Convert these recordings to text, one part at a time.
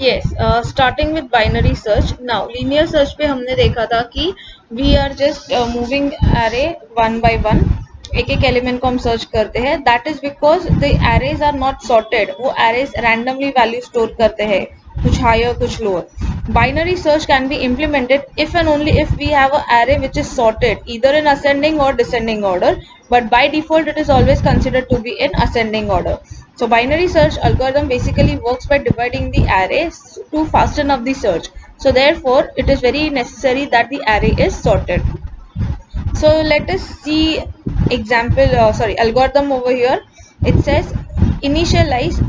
Yes, starting with binary search. Now linear search पे हमने देखा था कि we are just moving array one by one. एक एक एलिमेंट को हम सर्च करते हैं. That is because the arrays are not sorted. वो arrays randomly value स्टोर करते हैं, कुछ higher कुछ lower. Binary search can be implemented if and only if we have an array which is sorted either in ascending or descending order, but by default it is always considered to be in ascending order. So binary search algorithm basically works by dividing the arrays to fasten up the search. So therefore it is very necessary that the array is sorted. So let us see algorithm over here. It says initialize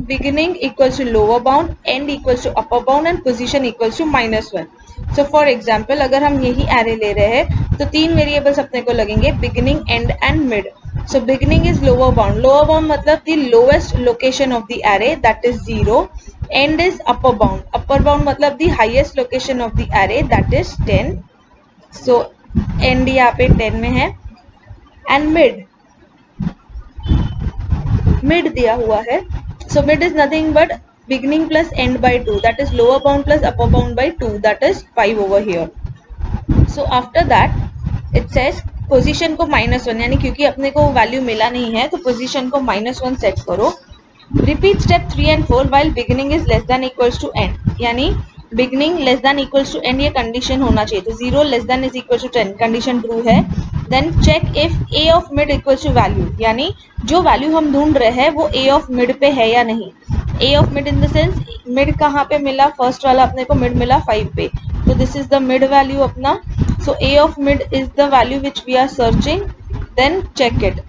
beginning equals to lower bound, end equals to upper bound and position equals to -1. So for example अगर हम यही array ले रहे हैं तो तीन variables अपने को लगेंगे, beginning, end and mid. So beginning is lower bound. Lower bound मतलब the lowest location of the array, that is 0. End is upper bound. Upper bound मतलब the highest location of the array, that is 10. So end यहाँ पे 10 में है. And mid दिया हुआ है. So mid is nothing but beginning plus end by 2, that is lower bound plus upper bound by 2, that is 5 over here. So after that it says position को -1, यानी क्योंकि अपने को वैल्यू मिला नहीं है तो position को -1 सेट करो. Repeat step 3 and 4 while beginning is less than equals to end, यानी beginning less than equals to end ये कंडीशन होना चाहिए. तो 0 less than is equal to 10 condition true है. Then check if a of mid equals to value, यानी जो value हम ढूंढ रहे हैं वो a of mid पे है या नहीं. a of mid in the sense mid कहाँ पे मिला, फर्स्ट वाला अपने को mid मिला 5 पे, तो this is the mid value अपना. So a of mid is the value which we are searching. Then check it.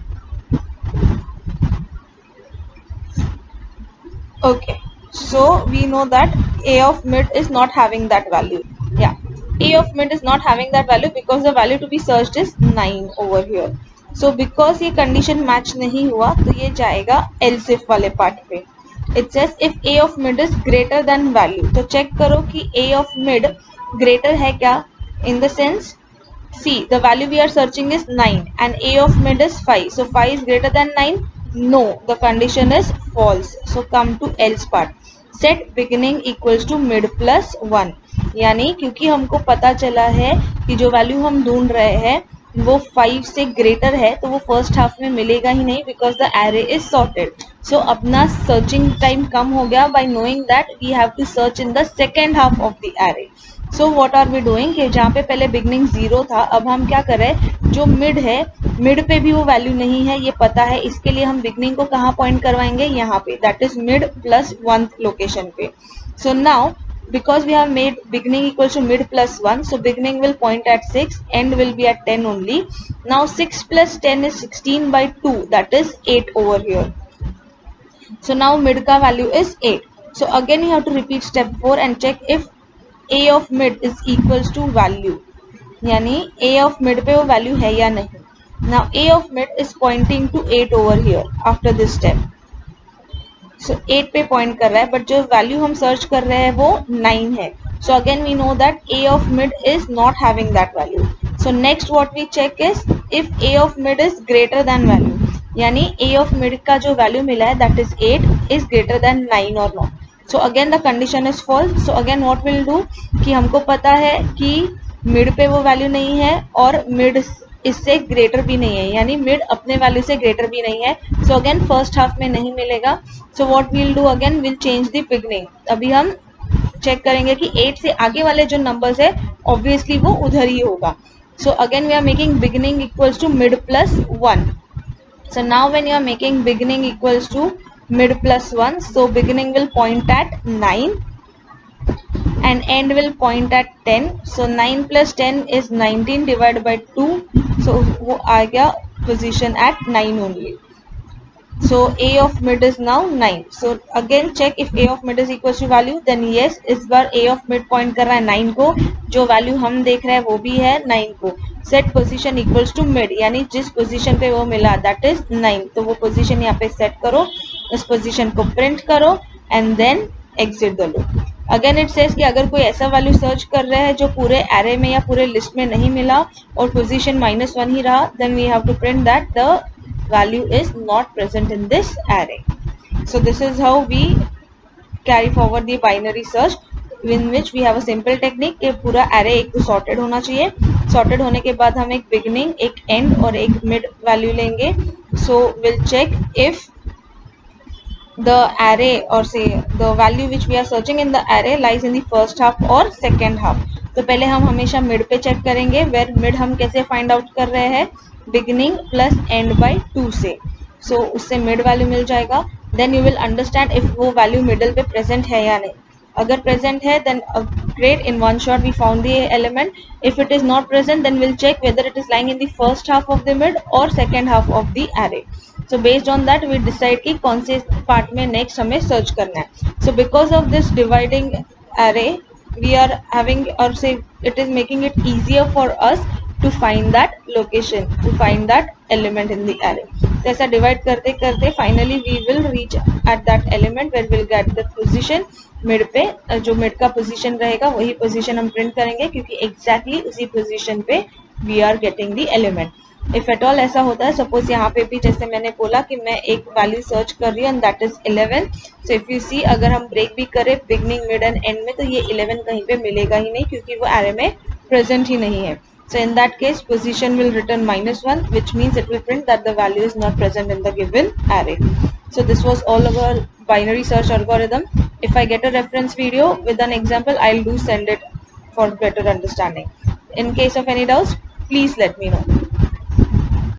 Okay, so we know that a of mid is not having that value. Yeah, a of mid is not having that value because the value to be searched is 9 over here. So because ये condition match नहीं हुआ तो ये जाएगा else if वाले part पे. It says if a of mid is greater than value, तो check करो कि a of mid greater है क्या. In the sense, see the value we are searching is 9 and a of mid is 5, so 5 is greater than 9. No, the condition is false. So come to else part. Set beginning equals to mid plus 1, यानी क्योंकि हमको पता चला है कि जो value हम ढूंढ रहे हैं वो 5 से ग्रेटर है तो वो फर्स्ट हाफ में मिलेगा ही नहीं because the array is sorted. So अपना सर्चिंग टाइम कम हो गया by knowing that we have to search in the second half of the array. So what are we doing कि जहाँ पे पहले बिगनिंग 0 था अब हम क्या कर रहे हैं, जो मिड है मिड पे भी वो वैल्यू नहीं है ये पता है, इसके लिए हम बिगनिंग को कहाँ पॉइंट करवाएंगे, यहाँ पे, that is mid plus 1 location पे. So now because we have made beginning equals to mid plus 1, so beginning will point at 6, end will be at 10 only. Now 6 plus 10 is 16 by 2, that is 8 over here. So now mid ka value is 8. So again you have to repeat step 4 and check if a of mid is equals to value, यानी a of mid पे वो value है या नहीं. Now a of mid is pointing to 8 over here after this step. So 8 पे point कर रहा है बट जो वैल्यू हम सर्च कर रहे हैं वो 9 है. So again we know that a of mid is not having that value. So next what we check is if a of mid is greater than value, यानी a of mid का जो value मिला है that is 8 is greater than 9 or not. So again the condition is false. So again what we'll do कि हमको पता है कि मिड पे वो वैल्यू नहीं है और मिड इससे ग्रेटर भी नहीं है, यानी मिड अपने वैल्यू से ग्रेटर भी नहीं है. सो अगेन फर्स्ट हाफ में नहीं मिलेगा. So what we'll do again will change the beginning. अभी हम चेक करेंगे कि 8 से आगे वाले जो नंबर्स है ऑब्वियसली वो उधर ही होगा. So again we are making beginning equals to mid plus 1. So now when you are making beginning equals to mid plus 1, so beginning will point at 9 and end will point at 10. So 9 plus 10 is 19 divided by 2. So वो आ गया position at 9 only. So a of mid is now 9. So again check if a of mid is equals to value, then yes, इस बार a of mid point कर रहा है 9 को, जो value हम देख रहे हैं वो भी है 9 को. Set position equals to mid, यानी जिस पोजीशन पे वो मिला दैट इज 9, तो वो पोजीशन यहाँ पे सेट करो, उस पोजीशन को प्रिंट करो and then exit the loop. Again it says कि अगर कोई ऐसा वैल्यू सर्च कर रहे हैं जो पूरे एरे में या पूरे लिस्ट में नहीं मिला और पोजीशन -1 ही रहा, then we have to print that the value is not present in this array. So this is how we carry forward the binary search in which we have a simple technique कि पूरा array एक तो sorted होना चाहिए, sorted होने के बाद हम एक beginning, एक end और एक mid value लेंगे. So we'll check if the array or say the value which we are searching in the array lies in the first half or second half. तो पहले हम हमेशा mid पे check करेंगे, where mid हम कैसे find out कर रहे हैं, beginning plus end by 2 से. So उससे mid value मिल जाएगा. Then you will understand if वो value middle पे present है या नहीं. अगर present है then great, in one shot we found the element. If it is not present then we'll check whether it is lying in the first half of the mid or second half of the array. So based on that we decide कि कौन से part में next हमें search करना है. So because of this dividing array we are having, or say it is making it easier for us to find that location, to find that element in the array. तो ऐसा divide करते करते finally we will reach at that element where we'll get the position mid पे. जो mid का position रहेगा वही position हम print करेंगे क्योंकि exactly उसी position पे we are getting the element. If at all ऐसा होता है, suppose यहाँ पे भी जैसे मैंने बोला कि मैं एक value search कर रही हूँ and that is 11. So if you see अगर हम break भी करें beginning, mid and end में तो ये 11 कहीं पे मिलेगा ही नहीं क्योंकि वो array में present ही नहीं है. So in that case position will return -1, which means it will print that the value is not present in the given array. So this was all about binary search algorithm. If I get a reference video with an example, I'll do send it for better understanding. In case of any doubts, please let me know.